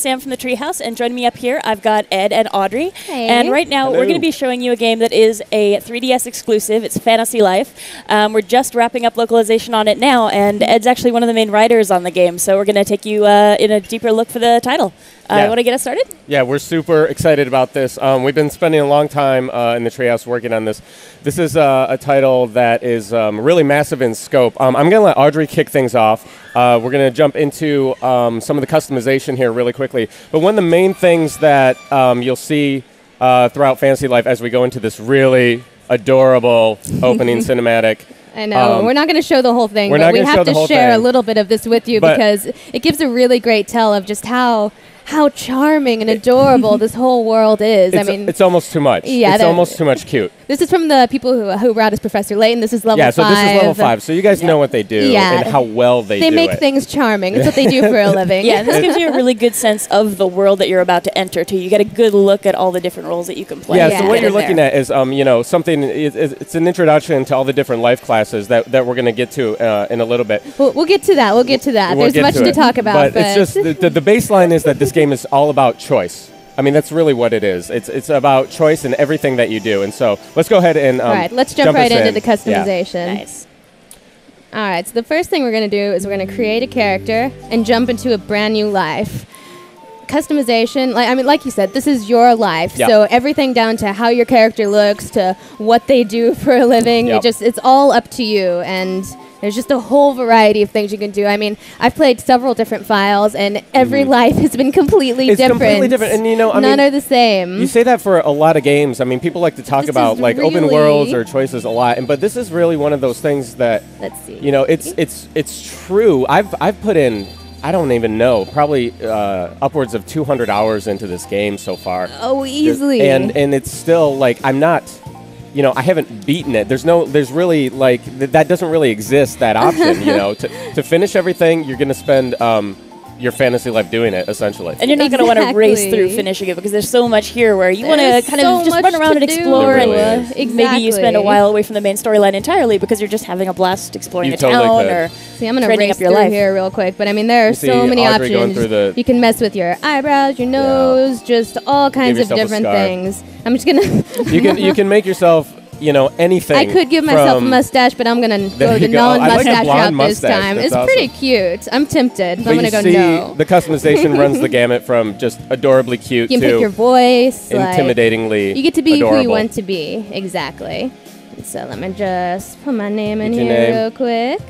Sam from the Treehouse, and joining me up here, I've got Ed and Audrey. Hey. And right now, Hello. we're going to be showing you a game that is a 3DS exclusive. It's Fantasy Life. We're just wrapping up localization on it now, and Ed's actually one of the main writers on the game, so we're going to take you in a deeper look for the title. Yeah. Want to get us started? Yeah, we're super excited about this. We've been spending a long time in the Treehouse working on this. This is a title that is really massive in scope. I'm going to let Audrey kick things off. We're going to jump into some of the customization here really quickly. But one of the main things that you'll see throughout Fantasy Life as we go into this really adorable opening cinematic. I know. We're not going to show the whole thing, but we have to share a little bit of this with you because it gives a really great tell of just how charming and adorable this whole world is. It's almost too much. Yeah, it's almost too much cute. This is from the people who wrote as Professor Layton. This is level 5. Yeah, so this is level 5. So you guys know what they do and how well they do it. They make things charming. It's what they do for a living. Yeah, this gives you a really good sense of the world that you're about to enter, too. You get a good look at all the different roles that you can play. Yeah, so what you're looking at is, something. It's an introduction to all the different life classes that we're going to get to in a little bit. We'll get to that. We'll get to that. There's much to talk about. But it's just the baseline is that this game is all about choice. I mean, that's really what it is. It's about choice in everything that you do. And so let's go ahead and all right, let's jump right into the customization. Yeah. Nice. All right, so the first thing we're going to do is we're going to create a character and jump into a brand new life. Customization, like you said, this is your life. Yep. So everything down to how your character looks to what they do for a living, yep. It's all up to you. And there's just a whole variety of things you can do. I mean, I've played several different files, and every life has been completely different. It's completely different, and none are the same. You say that for a lot of games. I mean, people like to talk about like open worlds or choices a lot, but this is really one of those things that it's true. I've put in, I don't even know, probably upwards of 200 hours into this game so far. Oh, easily. And it's still like I'm not. I haven't beaten it. There's really that doesn't really exist, that option, to finish everything, you're going to spend your fantasy life doing it, essentially. And you're not going to want to race through finishing it because there's so much here where you want to kind of just run around and explore. Really maybe you spend a while away from the main storyline entirely because you're just having a blast exploring the totally town could. or See, I'm going to race through here real quick, but I mean, there are so many Audrey options. You can mess with your eyebrows, your nose, just all kinds of different things. I'm just going to... You can make yourself... anything. I could give myself a mustache, but I'm going to go the non-mustache route this time. It's awesome. Pretty cute. I'm tempted, but I'm going to go no. The customization runs the gamut from just adorably cute you can to pick your voice, intimidatingly you get to be adorable. who you want to be. Exactly. So let me just put my name in here real quick.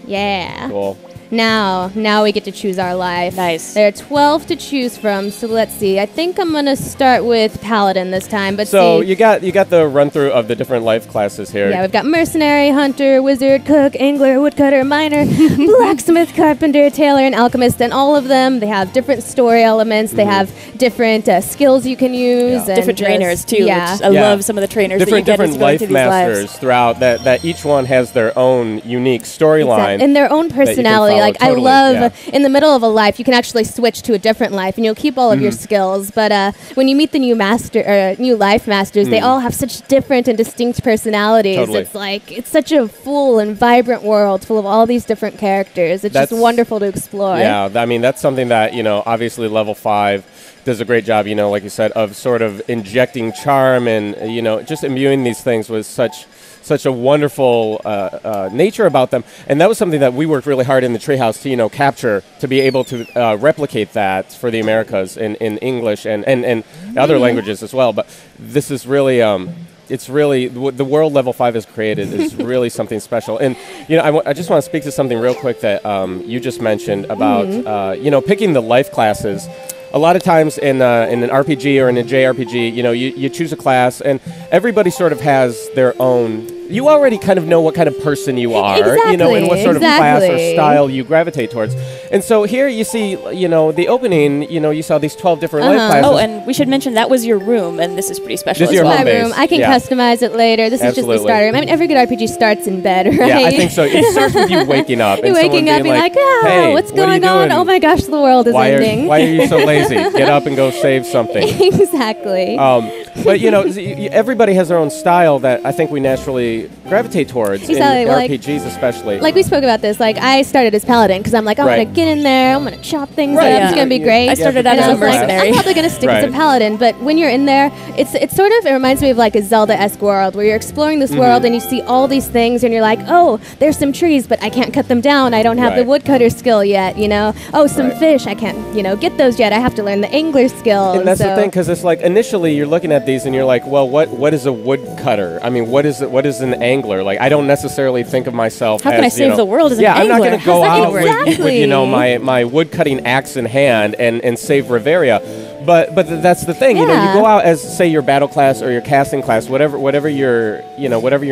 Yeah. Cool. Now we get to choose our life. Nice. There are 12 to choose from, so let's see. I think I'm going to start with Paladin this time. But so you got the run-through of the different life classes here. Yeah, we've got Mercenary, Hunter, Wizard, Cook, Angler, Woodcutter, Miner, Blacksmith, Carpenter, Tailor, and Alchemist. And all of them, they have different story elements. They have different skills you can use. Yeah. And different trainers, too. Yeah. Which I love some of the trainers that you get different life masters lives. throughout that each one has their own unique storyline. And their own personality. Like, totally, I love, in the middle of a life, you can actually switch to a different life, and you'll keep all of your skills. But when you meet the new new life masters, they all have such different and distinct personalities. Totally. It's such a full and vibrant world full of all these different characters. It's just wonderful to explore. Yeah, I mean, that's something that, obviously level 5 does a great job, like you said, of sort of injecting charm and, just imbuing these things with such a wonderful nature about them. And that was something that we worked really hard in the Treehouse to, capture, to be able to replicate that for the Americas in English and other languages as well. But this is really, it's really, the world level 5 has created is really something special. And, I just want to speak to something real quick that you just mentioned about, picking the life classes. A lot of times in an RPG or in a JRPG, you choose a class, and everybody sort of has their own. You already kind of know what kind of person you are, and what sort of class or style you gravitate towards. And so here you see, the opening, you saw these 12 different life classes. Oh, and we should mention that was your room, and this is pretty special. This is your home base. Room. I can customize it later. This is just the starter room. I mean, every good RPG starts in bed, right? Yeah, I think so. It starts with you waking up. You're waking up, being like, hey, what's going on? Oh my gosh, the world is ending. Why are you so lazy? Get up and go save something. Exactly. But everybody has their own style that I think we naturally gravitate towards in RPGs, especially. Like we spoke about this. Like I started as paladin because I'm like, I'm gonna get in there, I'm gonna chop things up. It's gonna be great. I started out as a mercenary. Like, I'm probably gonna stick as a paladin. But when you're in there, it reminds me of like a Zelda-esque world where you're exploring this world and you see all these things and you're like, oh, there's some trees, but I can't cut them down. I don't have the woodcutter skill yet. Oh, some fish, I can't get those yet. I have to learn the angler skill. And that's the thing, because it's like initially you're looking at these and you're like, well, what is a woodcutter? I mean, what is an angler? Like, I don't necessarily think of myself How can I save the world as an I'm angler? not going to go out with my woodcutting axe in hand and save Riveria. But that's the thing, you go out as, say, your battle class or your casting class, whatever you're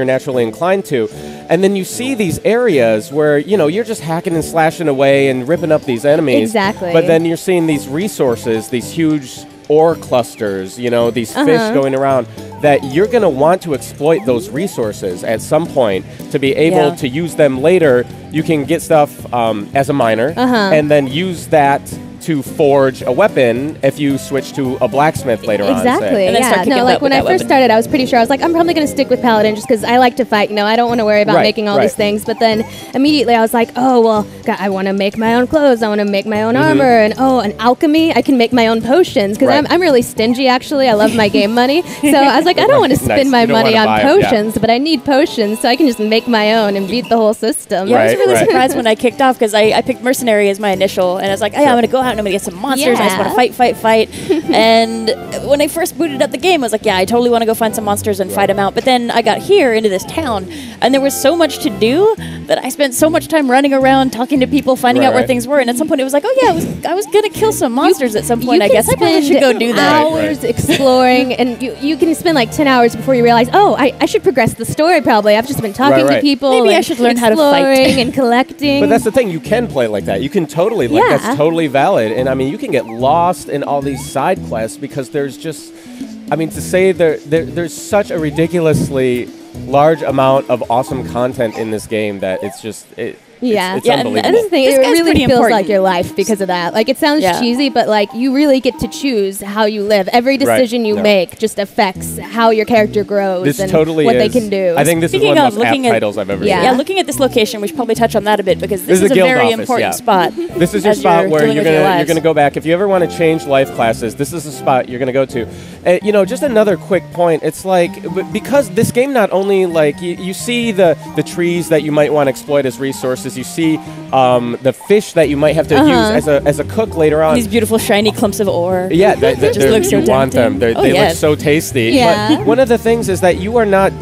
naturally inclined to, and then you see these areas where you're just hacking and slashing away and ripping up these enemies. Exactly. But then you're seeing these resources, these huge ore clusters, these fish going around, that you're going to want to exploit those resources at some point to be able to use them later. You can get stuff as a miner and then use that to forge a weapon if you switch to a blacksmith later on. Exactly. Like when I first started, I was pretty sure I was like, I'm probably going to stick with paladin just because I like to fight. I don't want to worry about making all these things. But then immediately I was like, oh well, God, I want to make my own clothes. I want to make my own armor, and an alchemy. I can make my own potions because I'm really stingy. Actually, I love my game money. So I was like, I don't want to spend my money on potions, but I need potions, so I can just make my own and beat the whole system. Yeah, I was really surprised when I kicked off because I picked mercenary as my initial, and I was like, hey, I'm going to go out and I'm going to get some monsters. I just want to fight. And when I first booted up the game, I was like, I totally want to go find some monsters and fight them out. But then I got here into this town, and there was so much to do that I spent so much time running around, talking to people, finding out where things were. And at some point, it was like, I was going to kill some monsters at some point. I guess I probably should go do that. Hours exploring, and you can spend like 10 hours before you realize, I should progress the story. Probably I've just been talking to people. Maybe I should learn how to fight and collecting. But that's the thing, you can play like that. You can totally that's totally valid. And I mean, you can get lost in all these side quests because there's just, to say there's such a ridiculously large amount of awesome content in this game that it's just it's unbelievable. And this thing, it really feels like your life because of that. Like, it sounds cheesy, but like you really get to choose how you live. Every decision you make just affects how your character grows and what they can do. I think this is one of the most apt titles I've ever seen. Yeah, looking at this location, we should probably touch on that a bit because this is a very important spot. This is your spot where you're gonna go back. If you ever want to change life classes, this is the spot you're gonna go to. Just another quick point. It's like, because this game not only like you see the trees that you might want to exploit as resources. You see the fish that you might have to use as a cook later on. These beautiful shiny clumps of ore. Yeah, you want them. They look so tasty. Yeah. But one of the things is that you are not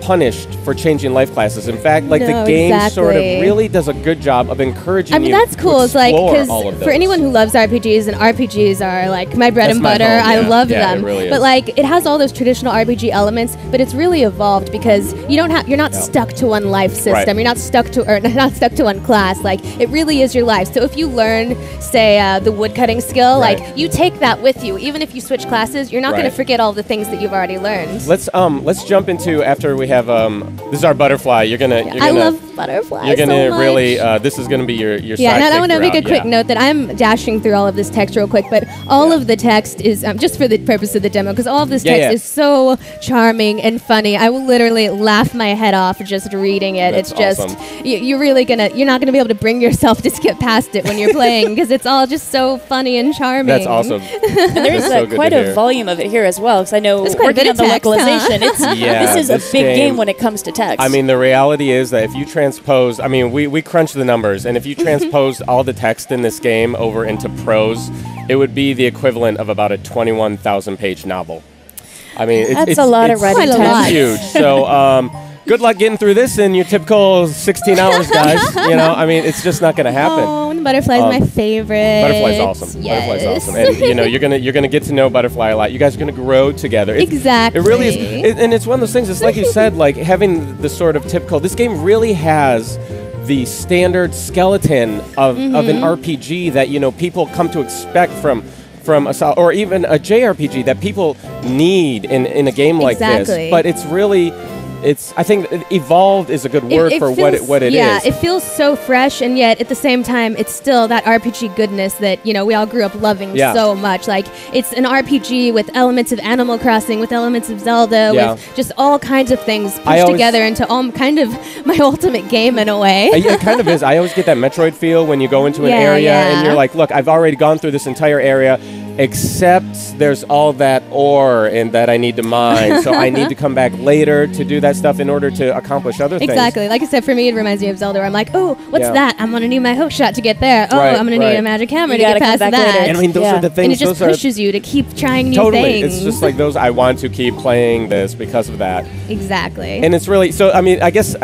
punished for changing life classes. In fact, like the game sort of really does a good job of encouraging you. That's cool. It's like, because for anyone who loves RPGs, and RPGs are like my bread and butter. I love them. It really is. But like, it has all those traditional RPG elements, but it's really evolved because you're not stuck to one life system. You're not stuck to one class. Like, it really is your life. So if you learn, say, the woodcutting skill, like you take that with you. Even if you switch classes, you're not going to forget all the things that you've already learned. Let's jump into, after we have this is our butterfly. I love butterflies. You're gonna so much. really this is gonna be your and I want to make a quick note that I'm dashing through all of this text real quick, but all of the text is just for the purpose of the demo, because all of this text is so charming and funny. I will literally laugh my head off just reading it. That's it's just awesome. you're not gonna be able to bring yourself to skip past it when you're playing because it's all just so funny and charming. That's awesome. And there's quite a volume of it here as well, because I know working on the localization, this is a big game when it comes to text. I mean, the reality is that if you transpose, we crunched the numbers, and if you transpose all the text in this game over into prose, it would be the equivalent of about a 21,000-page novel. I mean, that's a lot of writing time. It's huge. So, good luck getting through this in your typical 16 hours, guys. It's just not going to happen. Oh, and Butterfly's my favorite. Butterfly's awesome. Yes. Butterfly's awesome. And you're gonna get to know Butterfly a lot. You guys are gonna grow together. Exactly. It really is. And it's one of those things. It's like you said, like having the sort of typical. This game really has the standard skeleton of an RPG that people come to expect from a, or even a JRPG that people need in a game like this. But it's really I think evolved is a good word for what it is. Yeah, it feels so fresh, and yet at the same time, it's still that RPG goodness that we all grew up loving so much. Like, it's an RPG with elements of Animal Crossing, with elements of Zelda, with just all kinds of things pushed together into kind of my ultimate game in a way. It kind of is. I always get that Metroid feel when you go into an area and you're like, look, I've already gone through this entire area, except there's all that ore and that I need to mine, so I need to come back later to do that stuff in order to accomplish other things. Exactly. Like I said, for me, it reminds me of Zelda, where I'm like, oh, what's that? I'm going to need my hook shot to get there. Oh, I'm going to need a magic hammer to get past that. And I mean, those are the things. And it just pushes you to keep trying new things. It's just like those, I want to keep playing this because of that. Exactly. And it's really, so, I mean, I guess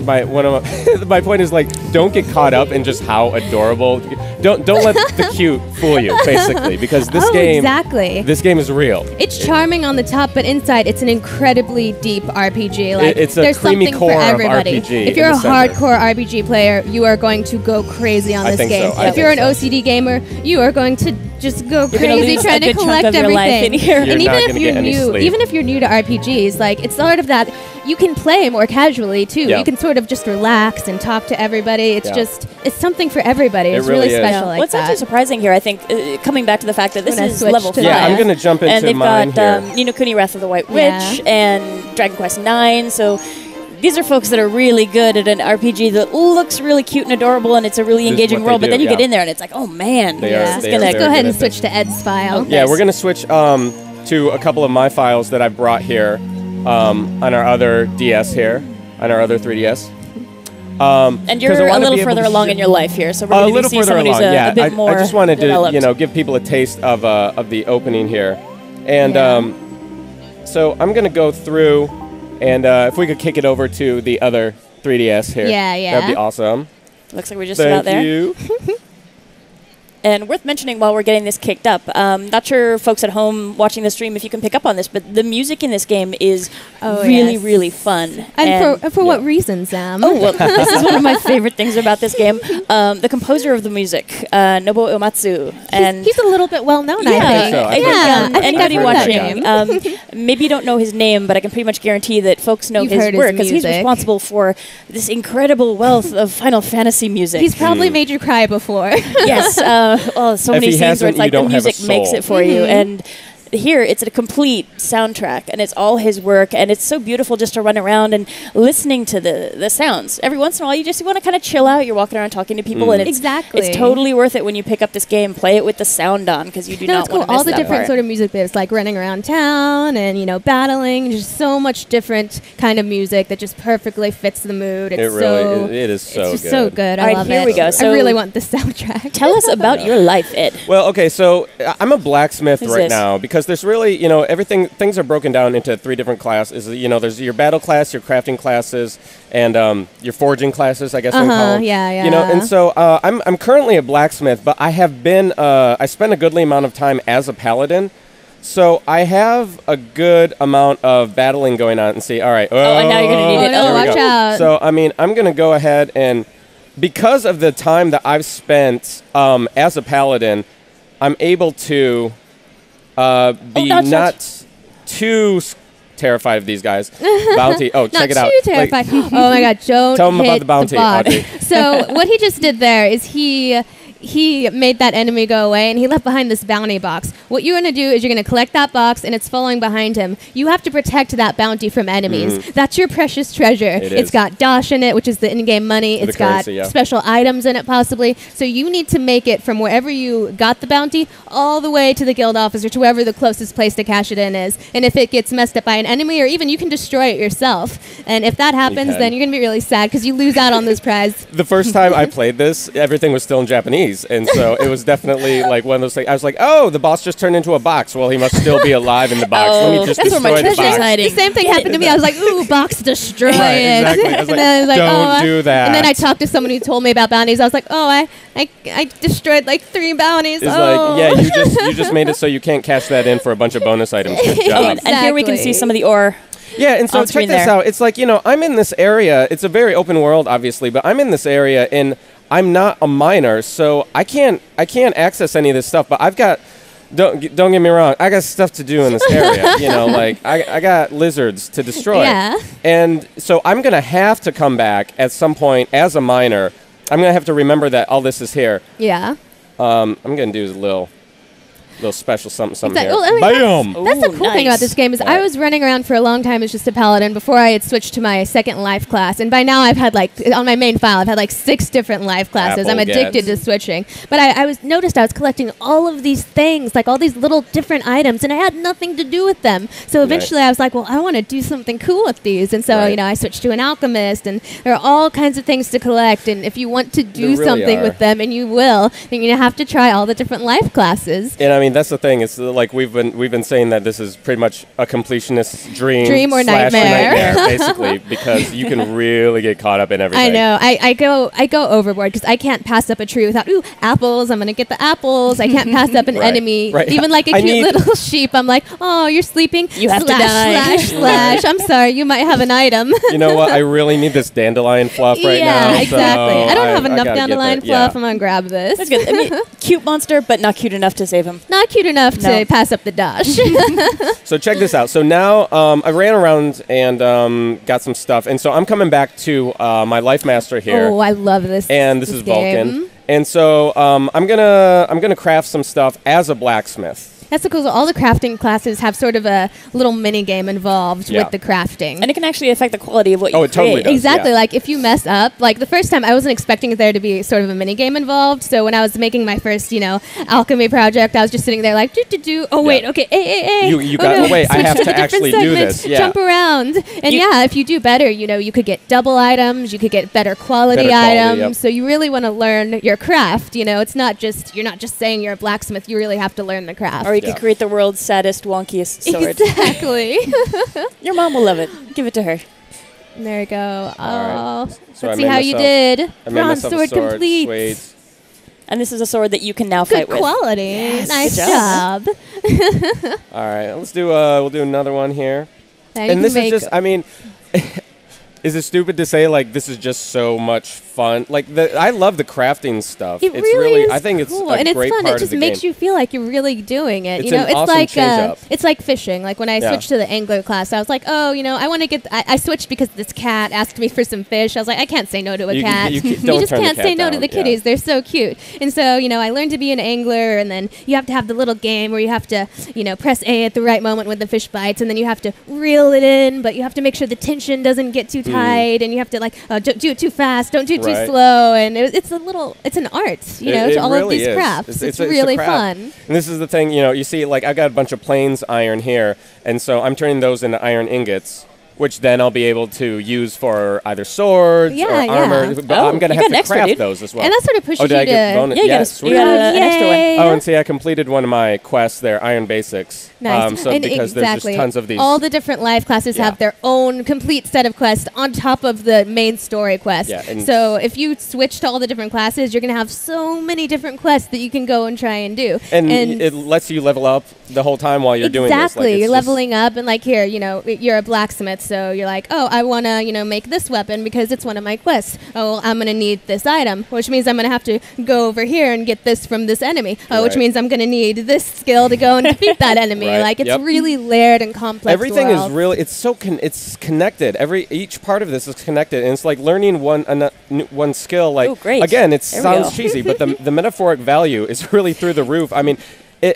my point is, like, don't get caught up in just how adorable. Don't let the cute fool you, basically, because this game is real. It's charming on the top, but inside it's an incredibly deep RPG. Like, it's a there's creamy something core for everybody. of RPG. If you're a hardcore RPG player, you are going to go crazy on this game. So. If you're an OCD gamer, you are going to just go crazy trying to collect everything. And even if you're new to RPGs, like, it's sort of that you can play more casually too. You can sort of just relax and talk to everybody. It's just, it's something for everybody. It's really special like What's that. actually surprising here, I think, coming back to the fact that this is level 5. Yeah, I'm going to jump into and they've mine got here. Ni no Kuni Wrath of the White Witch and Dragon Quest IX, so these are folks that are really good at an RPG that looks really cute and adorable, and it's a really engaging world, but then you get in there and it's like, oh man, Let's go ahead and switch to Ed's file. Yeah, we're going to switch to a couple of my files that I've brought here on our other DS here, on our other 3DS. And you're a little further along in your life here, so we're going to see someone who's a bit more I just wanted developed. to, give people a taste of the opening here, and so I'm going to go through, and if we could kick it over to the other 3DS here, that'd be awesome. Looks like we're just about there. Thank you. And worth mentioning while we're getting this kicked up, not sure folks at home watching the stream if you can pick up on this, but the music in this game is really fun. And for what reason, Sam? Oh, well, this is one of my favorite things about this game. The composer of the music, Nobuo Uematsu. And he's a little bit well-known, I think. Anybody watching, maybe you don't know his name, but I can pretty much guarantee that folks know his work, because he's responsible for this incredible wealth of Final Fantasy music. He's probably made you cry before. Yes. So many scenes where it's like the music makes it for you, and here it's a complete soundtrack, and it's all his work, and it's so beautiful just to run around and listening to the sounds. Every once in a while, you just want to kind of chill out. You're walking around talking to people, and it's totally worth it when you pick up this game. Play it with the sound on, because you do not want to miss all the that different part. sort of music there's, like running around town and battling. Just so much different kind of music that just perfectly fits the mood. It is so it's just so good. I love it. Here we go. So I really want the soundtrack. Tell us about your life, Ed. Well, okay, so I'm a blacksmith now, because there's really, things are broken down into 3 different classes. There's your battle class, your crafting classes, and your forging classes, I guess we call them. And so I'm currently a blacksmith, but I have been, I spent a goodly amount of time as a paladin. So I have a good amount of battling going on, and see, all right. And now you're going to need it. Oh, watch out. So, I mean, I'm going to go ahead and, because of the time that I've spent as a paladin, I'm able to be not too terrified of these guys. Bounty. Oh, check it out. Not too terrified. Oh my God! Don't tell them about the bounty. Audrey. So what he just did there is he made that enemy go away, and he left behind this bounty box. What you're going to do is you're going to collect that box, and it's following behind him. You have to protect that bounty from enemies. That's your precious treasure. It's got Dash in it, which is the in-game money. It's got special items in it, possibly. So you need to make it from wherever you got the bounty all the way to the guild office, or to wherever the closest place to cash it in is. And if it gets messed up by an enemy, or even you can destroy it yourself. And if that happens, then you're going to be really sad, because you lose out on this prize. The first time I played this, everything was still in Japanese. And so it was definitely like one of those things. I was like, oh, the boss just turned into a box. Well, he must still be alive in the box. Let me just destroy the box. The same thing happened to me. I was like, ooh, box destroy it. Exactly. I was like, don't do that. And then I talked to someone who told me about bounties. I was like, oh, I destroyed like 3 bounties. It's like, yeah, you just made it so you can't cash that in for a bunch of bonus items. Good job. And here we can see some of the ore. Yeah, and so check this out. It's like, I'm in this area. It's a very open world, obviously, but I'm in this area, and I'm not a miner, so I can't access any of this stuff. But I've got don't get me wrong. I got stuff to do in this area. You know, like I got lizards to destroy. Yeah. And so I'm gonna have to come back at some point as a miner. I'm gonna have to remember that all this is here. Yeah. I'm gonna do a little special something here. Well, I mean, Bam! That's the cool thing about this game is I was running around for a long time as just a paladin before I had switched to my second life class. And by now I've had on my main file, I've had 6 different life classes. I'm addicted to switching. But I noticed I was collecting all of these things, all these little different items, and I had nothing to do with them. So eventually I was like, well, I want to do something cool with these. And so, I switched to an alchemist, and there are all kinds of things to collect. And if you want to do something with them, and you will, then you have to try all the different life classes. And I mean, that's the thing. It's like we've been saying that this is pretty much a completionist's dream or nightmare, basically, because you can really get caught up in everything. I know. I go overboard because I can't pass up a tree without apples. I'm gonna get the apples. I can't pass up an enemy, even like a cute little sheep. I'm like, oh, you're sleeping. You have to die. Slash. I'm sorry. You might have an item. You know what? I really need this dandelion fluff right now. Yeah, exactly. So I don't have enough dandelion fluff. I'm gonna grab this. That's good. I mean, cute monster, but not cute enough to save him. Not cute enough to pass up the dash. So check this out. So now I ran around and got some stuff, and so I'm coming back to my life master here. Oh, I love this. And this is Vulcan. And so I'm gonna craft some stuff as a blacksmith. That's so cool. So all the crafting classes have sort of a little mini game involved with the crafting. And it can actually affect the quality of what you create. Totally does. Exactly. Like if you mess up, the first time I wasn't expecting there to be sort of a mini game involved. So when I was making my first, alchemy project, I was just sitting there like, do. Oh, wait. Okay. You got, wait, I have to actually do this. Yeah. Jump around. And if you do better, you could get double items. You could get better quality items. Yep. So you really want to learn your craft. It's not just, you're not just saying you're a blacksmith. You really have to learn the craft. Or you could create the world's saddest, wonkiest sword. Exactly. Your mom will love it. Give it to her. There we go. All right. So let's see how you did. Bronze sword complete. Sweet. And this is a sword that you can now Good fight with. Good quality. Yes. Nice Good job. All right. Let's do. We'll do another one here. And this is just. I mean. Is it stupid to say this is just so much fun? I love the crafting stuff. It's really is I think cool. It's a and it's great fun. part It just of the makes game. you feel like you're really doing it. It's an awesome change-up. It's like fishing. Like when I switched to the angler class, I was like, oh, I want to get. I switched because this cat asked me for some fish. I was like, I can't say no to a cat. You just can't say no to the kitties. Yeah. They're so cute. And so I learned to be an angler, and then you have to have the little game where you have to press A at the right moment when the fish bites, and then you have to reel it in, but you have to make sure the tension doesn't get too tight, and you have to don't do it too fast, don't do it too slow, and it's an art, to all really of these is. crafts. It's a really craft. fun. And this is the thing, you see, I've got a bunch of plains iron here, and so I'm turning those into iron ingots, which then I'll be able to use for either swords or armor. But I'm going to have to craft those as well. And that sort of pushes you to... you got an extra one. Oh, and see, I completed one of my quests there, Iron Basics. Nice. Because there's just tons of these. All the different life classes have their own complete set of quests on top of the main story quest. Yeah, so if you switch to all the different classes, you're going to have so many different quests that you can go and try and do. And it lets you level up the whole time while you're doing this. Exactly. You're leveling up, and here, you're a blacksmith, so you're like, oh, I want to, make this weapon because it's one of my quests. Oh, well, I'm going to need this item, which means I'm going to have to go over here and get this from this enemy, which means I'm going to need this skill to go and defeat that enemy. It's really layered and complex. Everything is really, it's so it's connected. Each part of this is connected, and it's like learning one skill. Again, it sounds cheesy, but the metaphoric value is really through the roof. I mean,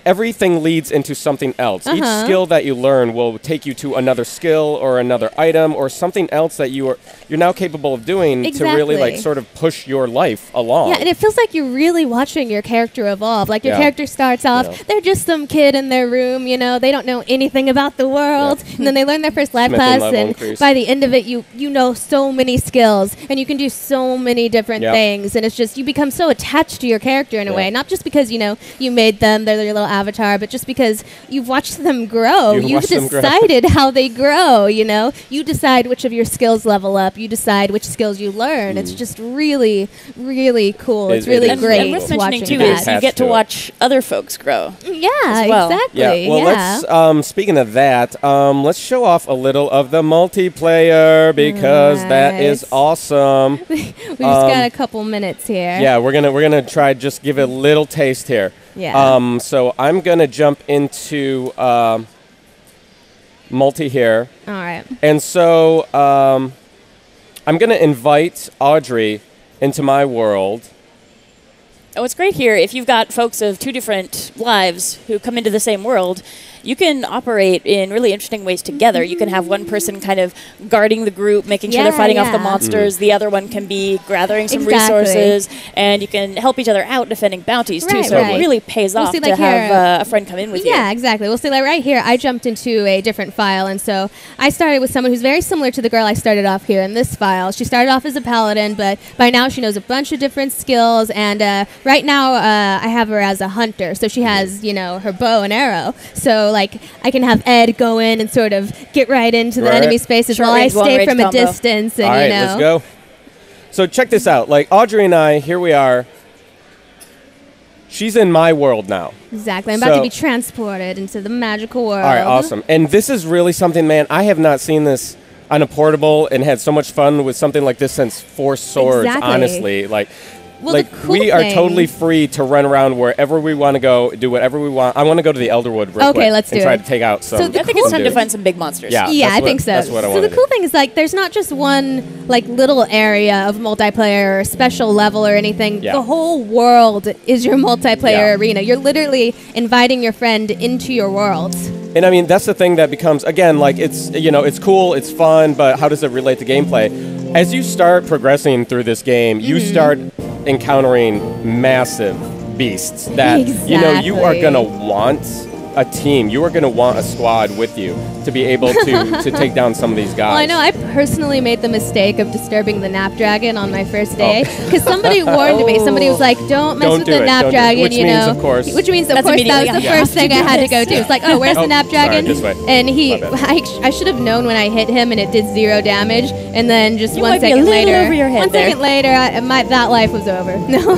everything leads into something else. Each skill that you learn will take you to another skill or another item or something else that you're now capable of doing to really sort of push your life along. Yeah, and it feels like you're really watching your character evolve. Your character starts off, they're just some kid in their room, they don't know anything about the world, and then they learn their first life class, and by the end of it, you know so many skills, and you can do so many different things, and it's just, you become so attached to your character in a way, not just because, you made them, they're your little avatar, but just because you've watched them grow. You've decided how they grow, You decide which of your skills level up. You decide which skills you learn. It's just really, really cool. It's really great. And worth mentioning, too, is you get to watch other folks grow. Yeah, exactly. Yeah, well, let's, speaking of that, let's show off a little of the multiplayer because that is awesome. We just got a couple minutes here. Yeah, we're gonna try just give it a little taste here. Yeah. So I'm going to jump into multi here. All right. And so I'm going to invite Audrey into my world. Oh, what's great here, if you've got folks of 2 different lives who come into the same world, you can operate in really interesting ways together. You can have one person kind of guarding the group, making sure they're fighting off the monsters. The other one can be gathering some resources, and you can help each other out defending bounties, too. So it really pays off to have a friend come in with you. Yeah, exactly. We'll see, like right here, I jumped into a different file, and so I started with someone who's very similar to the girl I started off here in this file. She started off as a paladin, but by now she knows a bunch of different skills, and right now I have her as a hunter. So she has, you know, her bow and arrow. So, like, I can have Ed go in and sort of get right into the enemy spaces while I stay from a distance. And, all right, let's go. So check this out. Like, Audrey and I, here we are. She's in my world now. Exactly. I'm about to be transported into the magical world. All right, awesome. And this is really something, man, I have not seen this on a portable and had so much fun with something like this since Force Swords, honestly. Like, well, like we are totally free to run around wherever we want to go, do whatever we want. I want to go to the Elderwood real quick let's do and try it. To take out some. So I think it's time to find some big monsters. Yeah, I think so. That's what I want. So the cool thing is, like, there's not just one like little area of multiplayer or special level or anything. Yeah. The whole world is your multiplayer arena. You're literally inviting your friend into your world. And I mean, that's the thing that becomes, again, like, it's, you know, it's cool, it's fun, but how does it relate to gameplay? As you start progressing through this game, you start encountering massive beasts that, you know, you are going to want a team. You are going to want a squad with you to be able to take down some of these guys. Well, I know I personally made the mistake of disturbing the Nap Dragon on my first day because somebody warned me. Somebody was like, "Don't mess with the Nap Dragon," which you means, know. Of course, which means, of course, that was the first thing I had to go to. It's like, "Oh, where's the Nap Dragon?" Sorry, this way. And I should have known when I hit him, and it did 0 damage. And then just 1 second later, that life was over. No.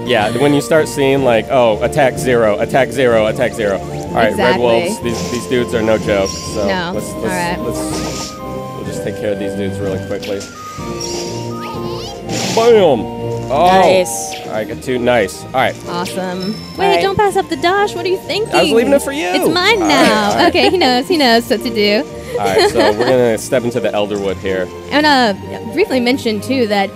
Yeah, when you start seeing like, oh, attack 0, attack 0, attack 0. All right, Red Wolves, these dudes are no joke. So we'll just take care of these dudes really quickly. Boom! Oh, nice. I got 2. Nice. All right. Awesome. Wait, don't pass up the dash. What are you thinking? I was leaving it for you. It's mine now. All right. Okay, he knows what to do. All right, so we're going to step into the Elderwood here. And briefly mention, too, that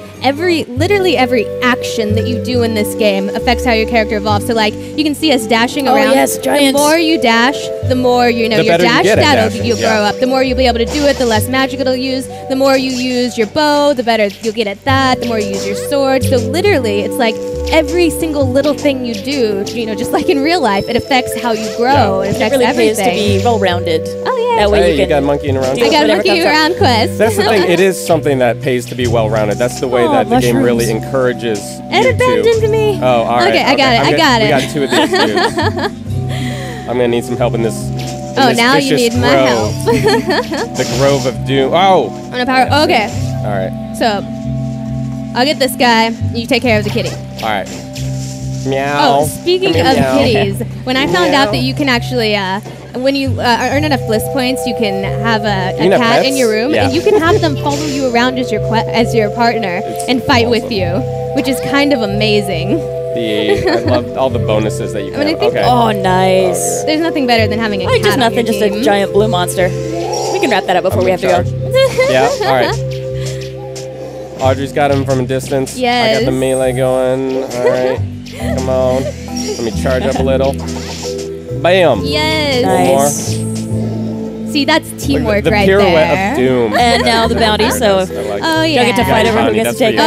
literally every action that you do in this game affects how your character evolves. So, like, you can see us dashing around. Oh, yes, giants. The more you dash, the more, you know, your dash stat will grow up. The more you'll be able to do it, the less magic it'll use. The more you use your bow, the better you'll get at that. The more you use your sword. So, literally, it's like every single little thing you do, you know, just like in real life, it affects how you grow. It affects really everything. Pays to be well-rounded. Oh, yeah. That way you got monkeying around. I got a monkeying around quest. That's the thing. It is something that pays to be well-rounded. That's the way that the game really encourages and you abandoned to. me. Oh, all right. Okay, I got it. We got 2 of these dudes. I'm going to need some help in this. Now you need my help. The Grove of Doom. Oh! I'm going to power. Okay. All right. So, I'll get this guy. You take care of the kitty. All right. Meow. Oh, speaking of kitties, when I found out that you can actually, when you earn enough bliss points, you can have a cat in your room, and you can have them follow you around as your partner and fight with you, which is kind of amazing. I love all the bonuses that you can have. Oh, nice. There's nothing better than having a cat just nothing, just team. A giant blue monster. We can wrap that up before we have to go. Yeah, all right. Audrey's got him from a distance. Yes. I got the melee going. All right. Come on. Let me charge up a little. Bam. Yes. Nice. One more. See, that's teamwork right there. The pirouette of doom. And now the bounty, so oh, yeah. you'll get to fight over who gets to take it.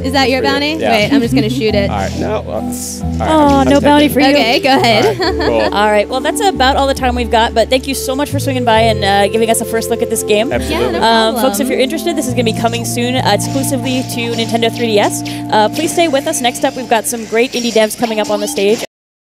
Is that your bounty? Yeah. Wait, I'm just going to shoot it. All right. No. No bounty for you. Okay, go ahead. All right, cool. All right. Well, that's about all the time we've got, but thank you so much for swinging by and giving us a first look at this game. Absolutely. Yeah, no problem. Folks, if you're interested, this is going to be coming soon exclusively to Nintendo 3DS. Please stay with us. Next up, we've got some great indie devs coming up on the stage.